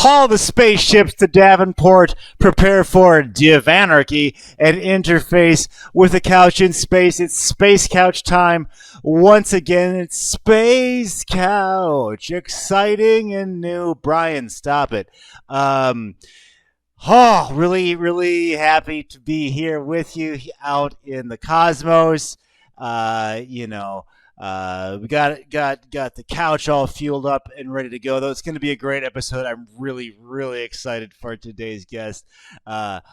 Call the spaceships to Davenport. Prepare for Divanarchy and interface with a couch in space. It's Space Couch time. Once again, it's Space Couch. Exciting and new. Brian, stop it. Really, really happy to be here with you out in the cosmos. We got the couch all fueled up and ready to go. Though it's going to be a great episode. I'm really, really excited for today's guest. The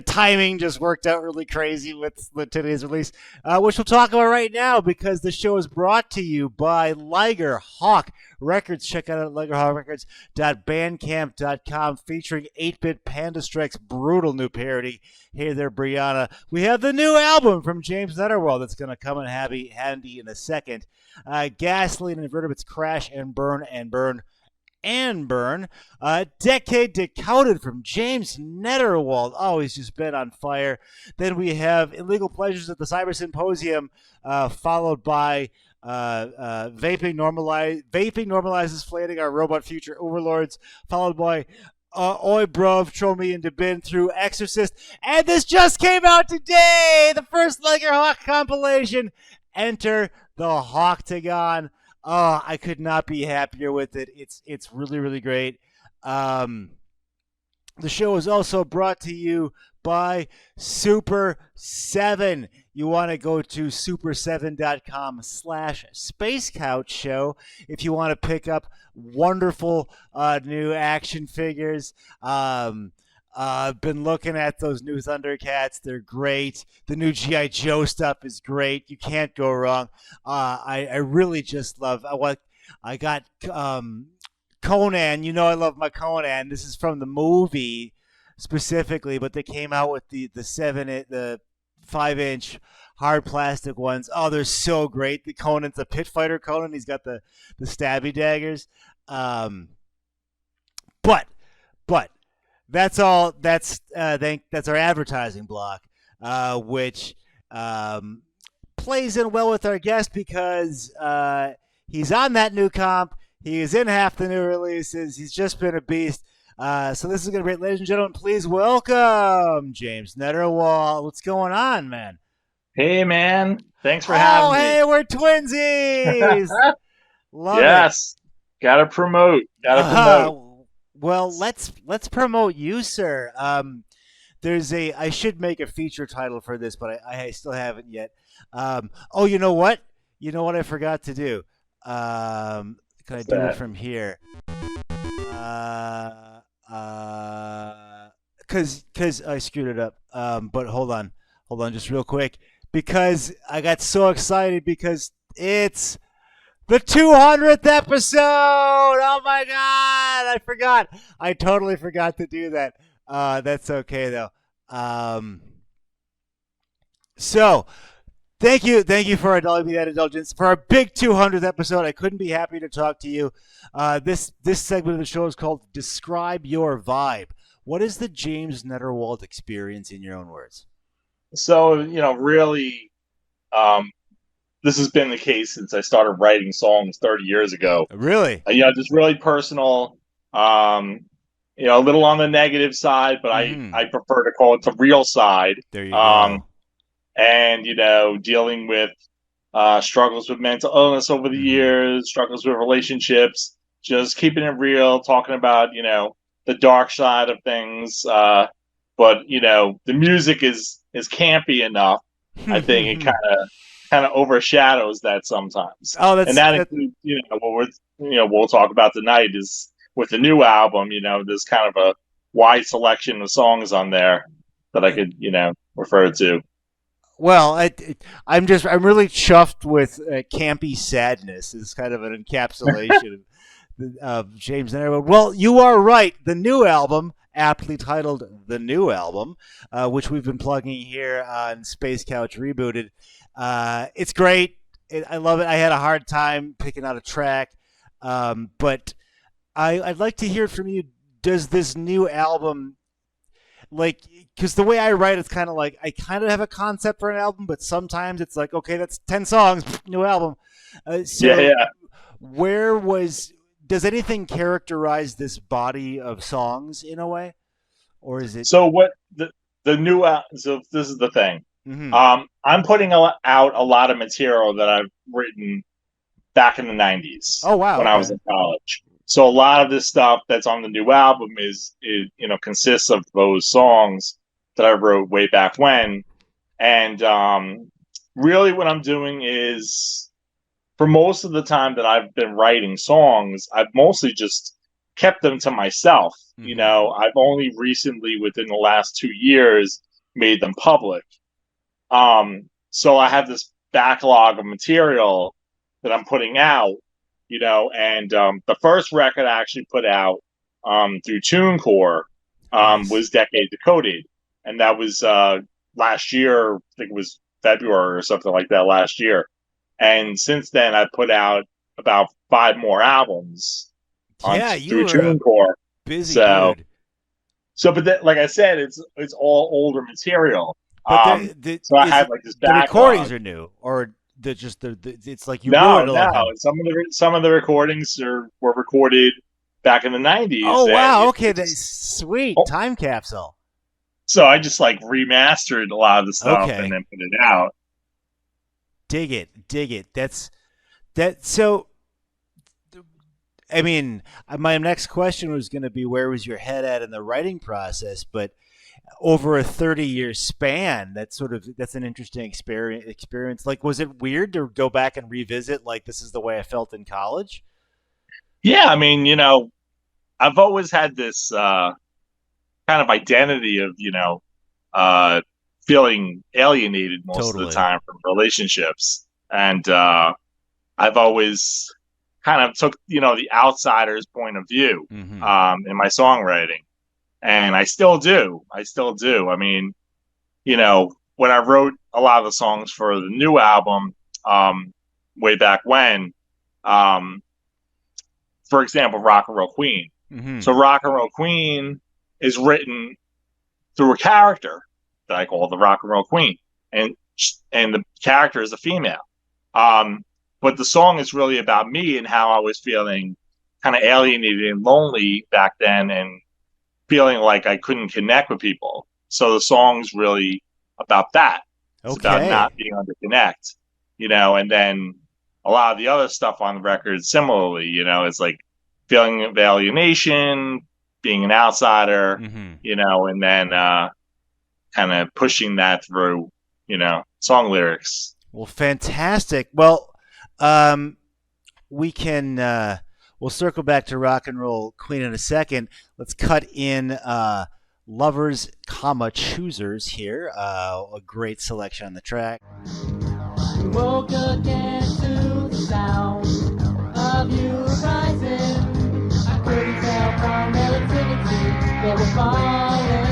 timing just worked out really crazy with today's release, which we'll talk about right now because the show is brought to you by Liger Hawk Records. Check out ligerhawkrecords.bandcamp.com, featuring 8-Bit Panda Strike's brutal new parody, Hey There Brianna. We have the new album from James NETTERWALD that's going to come in handy in a second. Gasoline and Invertebrates Crash and Burn and Burn and Burn. Decade Decoded from James NETTERWALD. Oh, he's just been on fire. Then we have Illegal Pleasures at the Cyber Symposium, followed by Vaping Normalizes Flating Our Robot Future Overlords, followed by Oi Bruv, Troll Me into Bin through Exorcist. And this just came out today! The first Liger Hawk compilation, Enter the Hawktagon. Oh, I could not be happier with it. It's really, really great. The show is also brought to you by Super 7. You want to go to super7.com/spacecouchshow if you want to pick up wonderful new action figures. I've been looking at those new Thundercats. They're great. The new G.I. Joe stuff is great. You can't go wrong. I really just love what I got. Conan, you know I love my Conan. This is from the movie specifically, but they came out with the 5-inch hard plastic ones. Oh, they're so great. The Conan's a pit fighter Conan. He's got the stabby daggers. But that's all. That's our advertising block, which plays in well with our guest because he's on that new comp. He is in half the new releases. He's just been a beast. So this is going to be great. Ladies and gentlemen, please welcome James NETTERWALD. What's going on, man? Hey, man. Thanks for having me. Oh, hey, we're twinsies. Love it. Yes. Gotta promote. Well, let's promote you, sir. I should make a feature title for this, but I still haven't yet. You know what? You know what I forgot to do? Can I do it from here? Because I screwed it up. But hold on, just real quick, because I got so excited because it's the 200th episode. Oh my God, I forgot. I totally forgot to do that. That's okay though. So thank you for indulging me that indulgence for our big 200th episode. I couldn't be happier to talk to you. This segment of the show is called Describe Your Vibe. What is the James NETTERWALD experience in your own words? So, really, this has been the case since I started writing songs 30 years ago. Really? Just really personal, a little on the negative side, but I prefer to call it the real side. There you go. And, dealing with struggles with mental illness over the years, struggles with relationships, just keeping it real, talking about, the dark side of things. But, the music is campy enough. I think it kind of overshadows that sometimes. Oh, and that includes, what we'll talk about tonight is with the new album, there's kind of a wide selection of songs on there that I could, refer to. Well, I'm really chuffed with campy sadness. It's kind of an encapsulation of James NETTERWALD. Well, you are right. The new album, aptly titled The New Album, which we've been plugging here on Space Couch Rebooted. It's great. I love it. I had a hard time picking out a track, but I'd like to hear from you. Does this new album, because the way I write, it's kind of like I kind of have a concept for an album, but sometimes it's like, okay, that's 10 songs, new album. Yeah. Where was does anything characterize this body of songs in a way, or is it? So what the new so this is the thing. Mm-hmm. I'm putting out a lot of material that I've written back in the '90s Oh wow, when I was okay. in college. So a lot of this stuff that's on the new album is consists of those songs that I wrote way back when. And really, what I'm doing is, for most of the time that I've been writing songs, I've mostly just kept them to myself. Mm-hmm. I've only recently, within the last 2 years, made them public. So I have this backlog of material that I'm putting out, and the first record I actually put out through TuneCore Nice. was Decade Decoded, and that was last year. I think it was February or something like that last year. And since then, I put out about 5 more albums Yeah, you through were a TuneCore. busy So, dude. but like I said, it's all older material. But the So I is had it, like this the recordings backlog. are new, or the just the it's like you wrote No, it a long no. time. Some of the recordings were recorded back in the '90s, Oh and wow, I okay, that's just sweet oh, time capsule. so I just like remastered a lot of the stuff and Okay, then put it out. dig it, dig it. That's that. So I mean, my next question was going to be where was your head at in the writing process, but over a 30-year span, that's an interesting experience. Like, was it weird to go back and revisit like this is the way I felt in college? Yeah, I mean, I've always had this kind of identity of uh, feeling alienated most of the Totally. time from relationships, and I've always kind of took the outsider's point of view Mm-hmm. in my songwriting, and I still do. I still do. I mean, when I wrote a lot of the songs for the new album, way back when, um, for example, Rock and Roll Queen. Mm-hmm. So Rock and Roll Queen is written through a character that I call the Rock and Roll Queen, and the character is a female. Um, but the song is really about me and how I was feeling kind of alienated and lonely back then, and feeling like I couldn't connect with people. So the song's really about that. It's about not Okay. being able to connect, and then a lot of the other stuff on the record similarly, it's like feeling of alienation, being an outsider, Mm-hmm. and then kind of pushing that through, song lyrics. Well, fantastic. Well, um, we can we'll circle back to rock and roll queen in a second. Let's cut in lovers, comma choosers here. A great selection on the track. Woke again to the sound of you rising. I couldn't tell from relativity they were falling.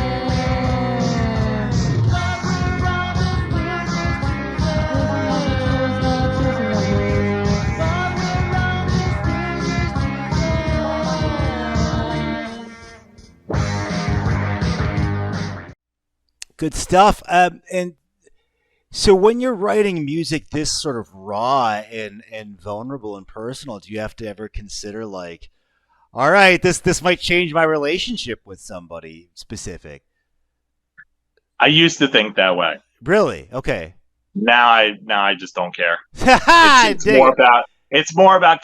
Good stuff. And so when you're writing music this sort of raw and vulnerable and personal, do you have to ever consider like, all right, this might change my relationship with somebody specific? I used to think that way. Really? Okay. Now I just don't care. It's I it's dig more it. about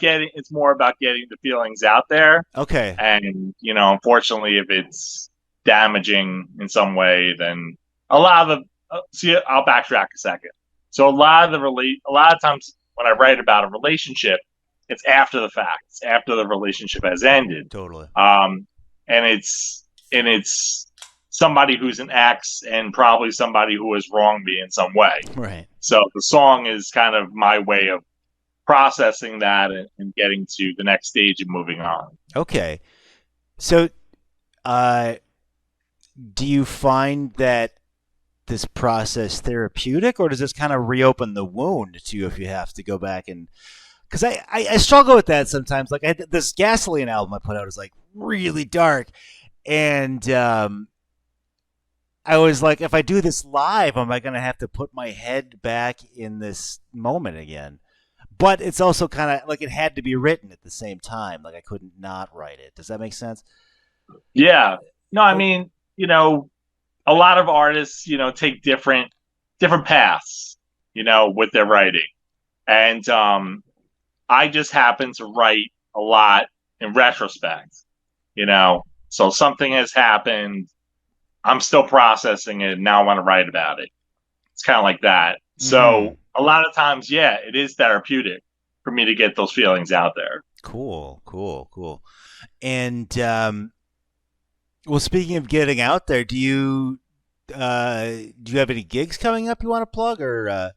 getting the feelings out there, Okay. and unfortunately, if it's damaging in some way, then a lot of the see, I'll backtrack a second. So a lot of times when I write about a relationship, it's after the fact. It's after the relationship has ended, Totally. um, and it's somebody who's an ex and probably somebody who has wronged me in some way. Right. So the song is kind of my way of processing that and getting to the next stage and moving on. Okay. So, uh, do you find that this process therapeutic, or does this kind of reopen the wound to you if you have to go back and? Because I struggle with that sometimes. Like this Gasoline album I put out is like really dark, and I was like, if I do this live, am I going to have to put my head back in this moment again? but it's also kind of like it had to be written at the same time. Like I couldn't not write it. Does that make sense? Yeah. No, I mean, a lot of artists, take different paths, with their writing. And I just happen to write a lot in retrospect, So something has happened. I'm still processing it. And now I want to write about it. It's kind of like that. So a lot of times, yeah, it is therapeutic for me to get those feelings out there. Cool. And well, speaking of getting out there, do you have any gigs coming up you want to plug, or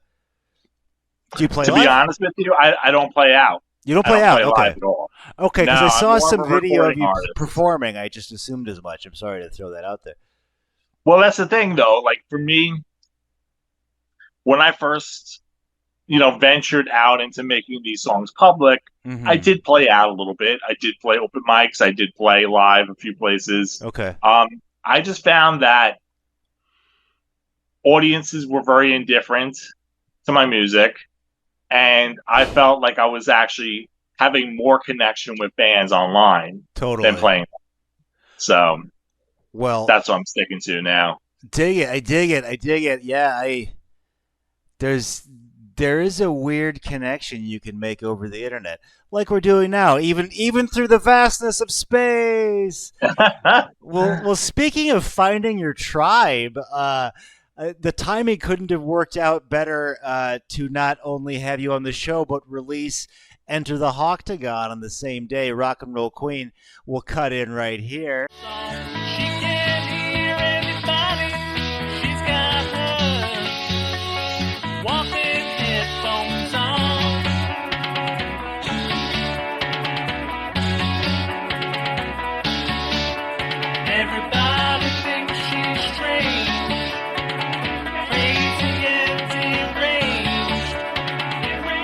do you play To live? be honest with you, I don't play out. You don't I play don't out? play Okay. live at all. Okay, because No, I saw I'm more some of a video of recording you artist. performing. I just assumed as much. I'm sorry to throw that out there. Well, that's the thing, though. Like for me, when I first, ventured out into making these songs public, I did play out a little bit. I did play open mics. I did play live a few places. Okay. I just found that audiences were very indifferent to my music, and I felt like I was actually having more connection with fans online Totally. than playing. So, well, that's what I'm sticking to now. Dig it. I dig it. Yeah, there is a weird connection you can make over the internet, like we're doing now, even through the vastness of space. Well, speaking of finding your tribe, the timing couldn't have worked out better to not only have you on the show, but release Enter the Octagon on the same day. Rock and Roll Queen will cut in right here. She can't hear anybody. She's got her walking headphones on. Everybody thinks she's strange, crazy and deranged.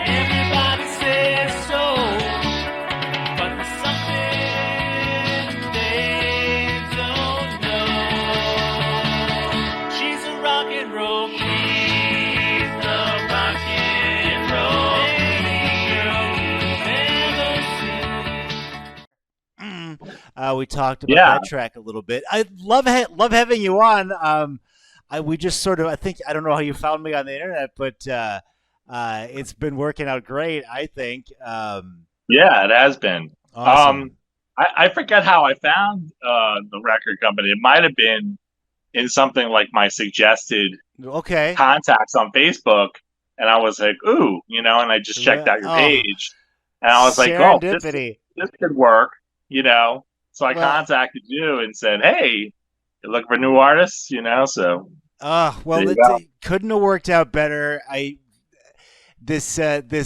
Everybody says so, but there's something they don't know. She's a rock and roll queen, the rock and roll queen you've never seen. We talked about that track a little bit. I love having you on. We just sort of, I don't know how you found me on the internet, but it's been working out great, I think. Yeah, it has been. Awesome. I forget how I found the record company. It might have been in something like my suggested contacts on Facebook, and I was like, ooh, and I just checked out your page, and I was like, oh, this could work, So I contacted you and said, hey, you looking for new artists, so. It couldn't have worked out better. This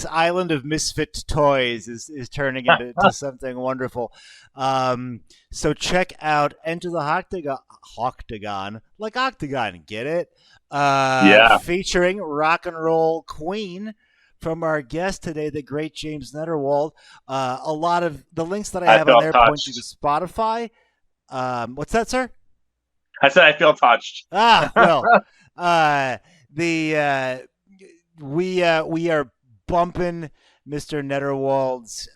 island of misfit toys is turning into something wonderful. So check out Enter the Octagon, like Octagon, get it? Featuring Rock and Roll Queen from our guest today, the great James Netterwald. A lot of the links that I have on there point you to Spotify. What's that, sir? I said I feel touched. We are bumping Mr. Netterwald's.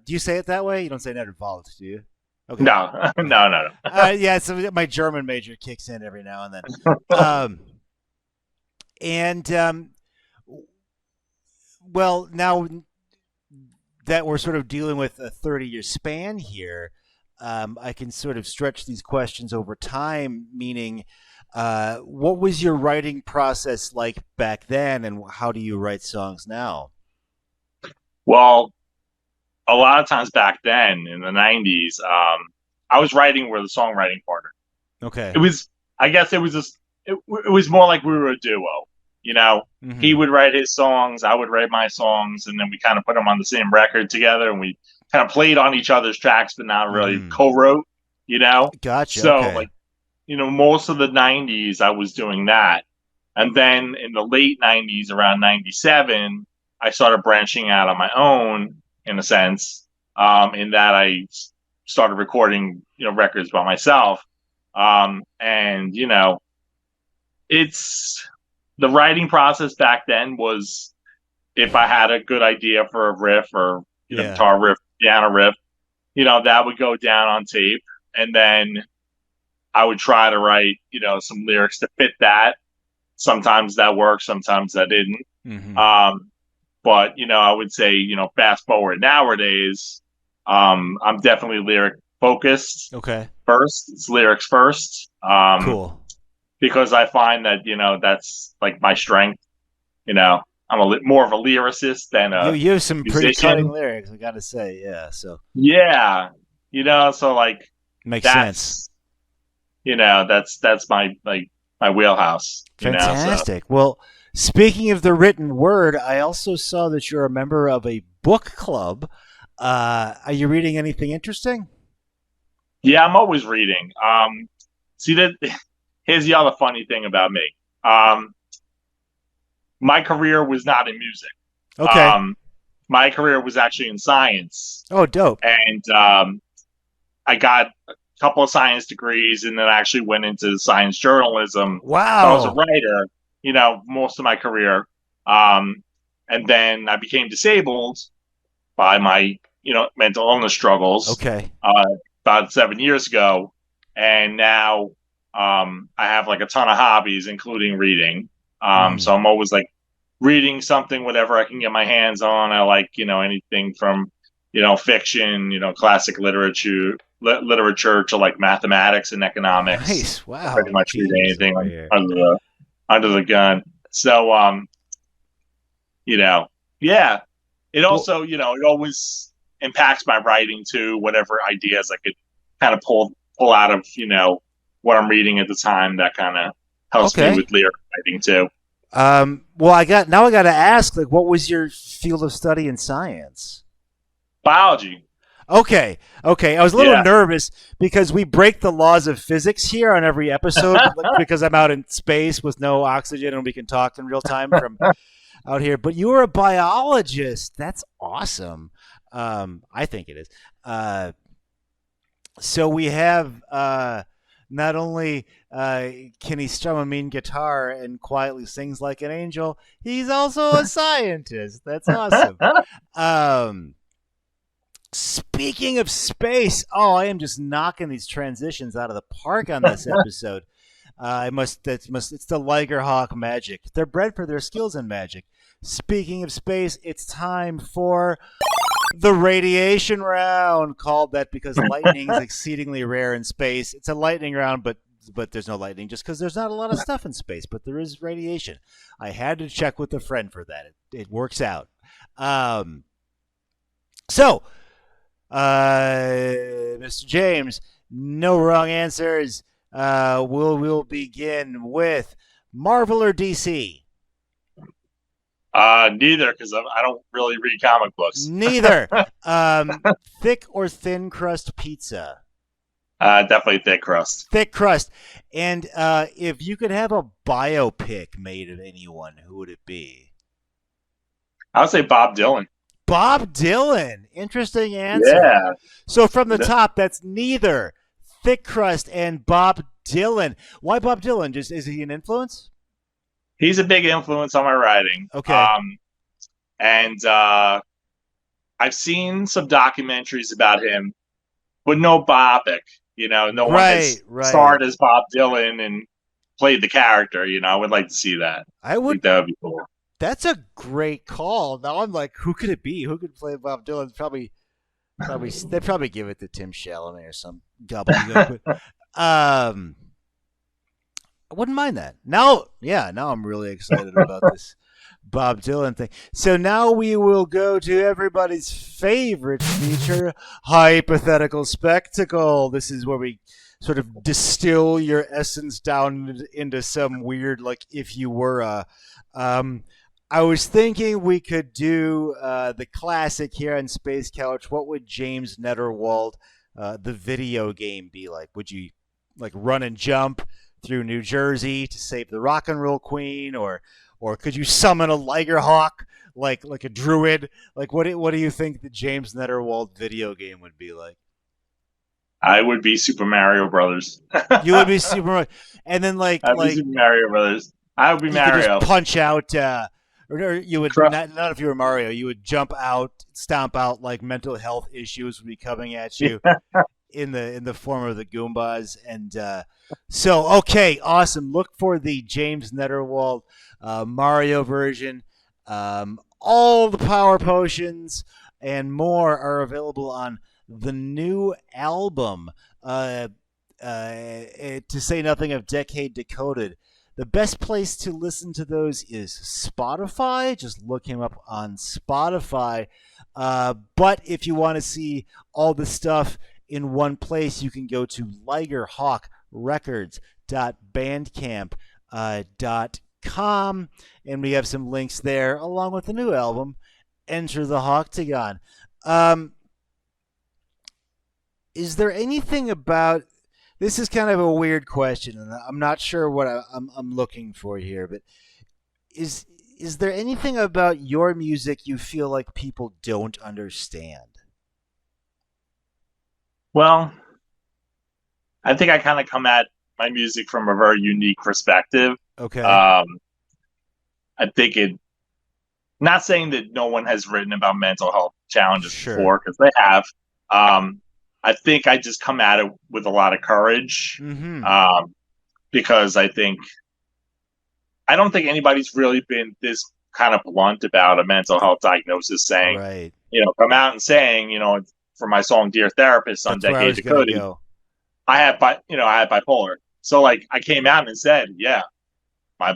Do you say it that way? You don't say Netterwald, do you? Okay. No. Yeah, so my German major kicks in every now and then. Well, now that we're sort of dealing with a 30-year span here, I can sort of stretch these questions over time, meaning what was your writing process like back then, and how do you write songs now? Well, a lot of times back then in the 90s, I was writing with a songwriting partner. Okay. It was more like we were a duo, He would write his songs, I would write my songs, and then we kind of put them on the same record together, and we kind of played on each other's tracks, but not really co-wrote, Gotcha. So, most of the 90s, I was doing that. And then in the late 90s, around 97, I started branching out on my own, in a sense, in that I started recording, records by myself. It's the writing process back then was if I had a good idea for a riff or Yeah. guitar riff, piano riff, that would go down on tape, and then I would try to write some lyrics to fit that. Sometimes that worked, sometimes that didn't. Mm-hmm. But I would say fast forward nowadays, I'm definitely lyric focused Okay. first. It's lyrics first. Cool. Because I find that that's like my strength. I'm more of a lyricist than a You have some pretty musician. cutting lyrics, I gotta say. Yeah. So Yeah, so like makes that's sense. that's my wheelhouse. So. Fantastic. Well, speaking of the written word, I also saw that you're a member of a book club. Are you reading anything interesting? Yeah, I'm always reading. See that. Here's the other funny thing about me. My career was not in music. Okay. My career was actually in science. Oh, dope. And I got a couple of science degrees, and then I actually went into science journalism. Wow. So I was a writer, most of my career. And then I became disabled by my, mental illness struggles. Okay. About 7 years ago. And now I have like a ton of hobbies, including reading. So I'm always like reading something, whatever I can get my hands on. I like, anything from, fiction, classic literature to like mathematics and economics. Nice. Wow. Pretty much read Genius anything over here. under the gun. So, yeah. It also, it always impacts my writing too. Whatever ideas I could kind of pull out of, what I'm reading at the time, that kind of helps me with lyric writing too. Well, I got to ask, like, what was your field of study in science? Biology. Okay. I was a little nervous because we break the laws of physics here on every episode because I'm out in space with no oxygen and we can talk in real time from out here. But you were a biologist. That's awesome. I think it is. So we have not only can he strum a mean guitar and quietly sings like an angel, he's also a scientist. That's awesome. Speaking of space, I am just knocking these transitions out of the park on this episode. It's the Liger Hawk magic. They're bred for their skills in magic. Speaking of space, it's time for the radiation round, called that because lightning is exceedingly rare in space. It's a lightning round, but there's no lightning just because there's not a lot of stuff in space, but there is radiation. I had to check with a friend for that. It works out. So, Mr. James, no wrong answers. We'll begin with Marvel or DC? Neither, because I don't really read comic books. Neither. Thick or thin crust pizza? Definitely thick crust. Thick crust. And if you could have a biopic made of anyone, who would it be? I would say Bob Dylan. Bob Dylan. Interesting answer. Yeah. So from the top, that's neither thick crust and Bob Dylan. Why Bob Dylan? Just is he an influence? He's a big influence on my writing. Okay. And I've seen some documentaries about him, but no biopic. No one has starred as Bob Dylan and played the character. I would like to see that. I think that would be cool. That's a great call. Now I'm like, who could it be? Who could play Bob Dylan? Probably they'd probably give it to Tim Chalamet or some gobbledygook. I wouldn't mind that. Now I'm really excited about this Bob Dylan thing. So now we will go to everybody's favorite feature, Hypothetical Spectacle. This is where we sort of distill your essence down into some weird, like, if you were a... I was thinking we could do the classic here on Space Couch. What would James Netterwald, the video game, be like? Would you like run and jump through New Jersey to save the rock and roll queen, or could you summon a Liger Hawk like a druid? Like what do you think the James Netterwald video game would be like? I would be Super Mario Brothers. You would be Super Mario, and then I'd be Super Mario Brothers. I would be Mario. Could just punch out or you would Correct. not if you were Mario, you would jump out, stomp out like mental health issues would be coming at Yeah. you in the form of the Goombas. And so, okay, awesome. Look for the James Netterwald Mario version. All the power potions and more are available on the new album. To say nothing of Decade Decoded. The best place to listen to those is Spotify. Just look him up on Spotify. But if you want to see all the stuff in one place, you can go to ligerhawkrecords.bandcamp.com, and we have some links there along with the new album, Enter the Octagon. Is there anything about this is kind of a weird question, and I'm not sure what I'm looking for here, but is there anything about your music you feel like people don't understand? Well, I think I kind of come at my music from a very unique perspective. Okay. I think not saying that no one has written about mental health challenges Sure. before, because they have. I think I just come at it with a lot of courage, because I don't think anybody's really been this kind of blunt about a mental health diagnosis, saying, Right. come out and saying, for my song "Dear Therapist" on That's where I Decade was gonna Decoded, go. I had bipolar. So like I came out and said, yeah, my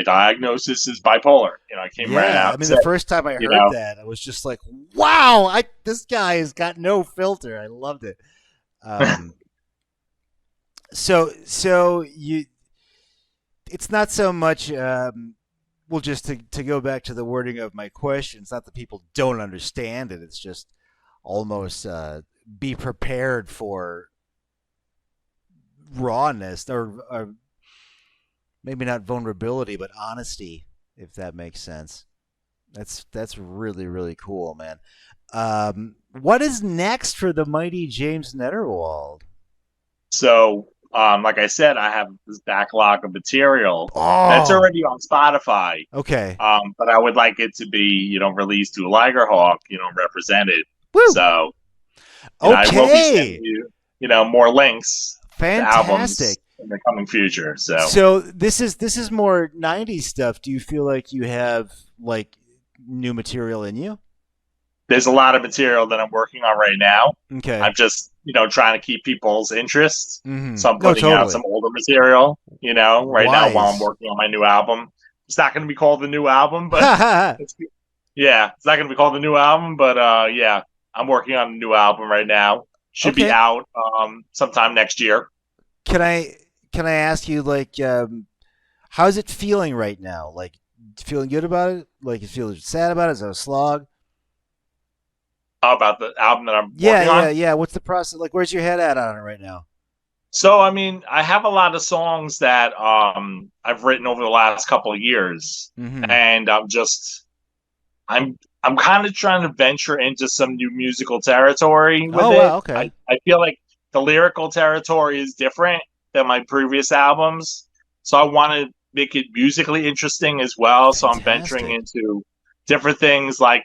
diagnosis is bipolar. I came right Yeah, out. I and mean, said, the first time I heard that, I was just like, "Wow, this guy has got no filter." I loved it. So it's not so much. Well, just to go back to the wording of my question, it's not that people don't understand it. It's just almost be prepared for rawness or maybe not vulnerability, but honesty, if that makes sense. That's really, really cool, man. What is next for the mighty James Netterwald? So, like I said, I have this backlog of material that's Oh, already on Spotify. okay. But I would like it to be, released to Ligerhawk, represented. Woo! So, I will be sending Okay. you, more links to albums Fantastic. in the coming future. So, So this is more '90s stuff. Do you feel like you have like new material in you? there's a lot of material that I'm working on right now. Okay. I'm just, trying to keep people's interest. Mm-hmm. So I'm No, putting out totally. some older material, right now while I'm Wise. working on my new album. It's not going to be called the new album, but it's not going to be called the new album, but yeah, I'm working on a new album right now. Should be Okay. out sometime next year. Can I ask you like how's it feeling right now? Like feeling good about it? Like you feel sad about it? Is it a slog? About the album that I'm working on. Yeah. What's the process? Like, where's your head at on it right now? So, I mean, I have a lot of songs that I've written over the last couple of years, and I'm kind of trying to venture into some new musical territory with it. Wow, okay. I feel like the lyrical territory is different than my previous albums, so I want to make it musically interesting as well. So I'm venturing into different things like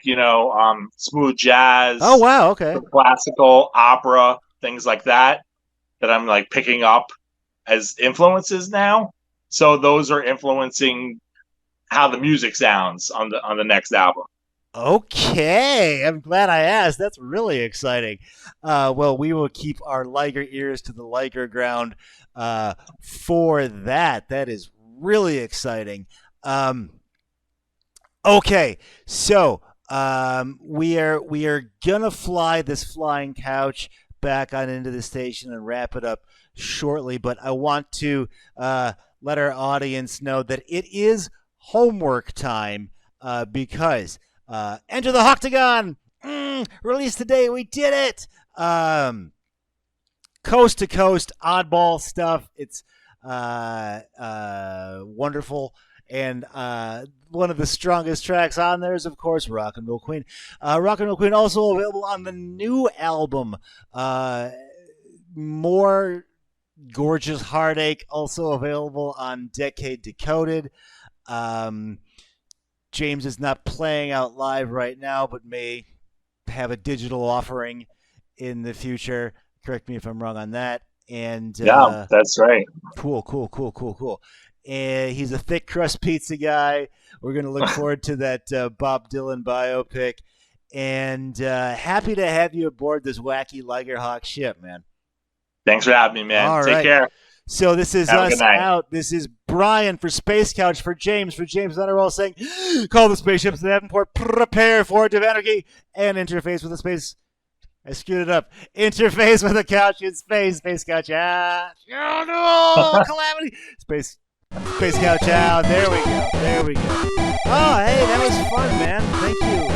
smooth jazz. Oh wow, okay. Classical, opera, things like that I'm like picking up as influences now. So those are influencing how the music sounds on the next album. Okay, I'm glad I asked. That's really exciting. Well, we will keep our Liger ears to the Liger ground for that. That is really exciting. Okay, so we are gonna fly this flying couch back on into the station and wrap it up shortly. But I want to let our audience know that it is homework time because Enter the Octagon released today. We did it. Coast to coast, oddball stuff. It's wonderful. And one of the strongest tracks on there is, of course, Rock and Roll Queen. Rock and Roll Queen also available on the new album. More Gorgeous Heartache also available on Decade Decoded. James is not playing out live right now, but may have a digital offering in the future. Correct me if I'm wrong on that. And Yeah, that's right. Cool. And he's a thick crust pizza guy. We're going to look forward to that Bob Dylan biopic. And happy to have you aboard this wacky Ligerhawk ship, man. Thanks for having me, man. All Take right. care. So this is Have a us good night. out. This is Brian for Space Couch for James NETTERWALD saying, call the spaceships to Davenport, prepare for anarchy, and interface with the space. I screwed it up. Interface with a couch in space. Space couch out. Oh no! Calamity. Space couch out. There we go. Oh, hey, that was fun, man. Thank you.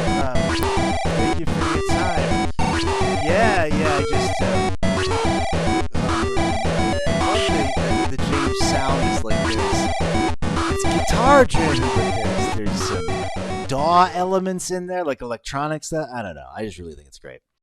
Thank you for your time. Yeah. I just the James sound is like this. It's guitar driven, but there's some DAW elements in there, like electronic stuff. I don't know. I just really think it's great.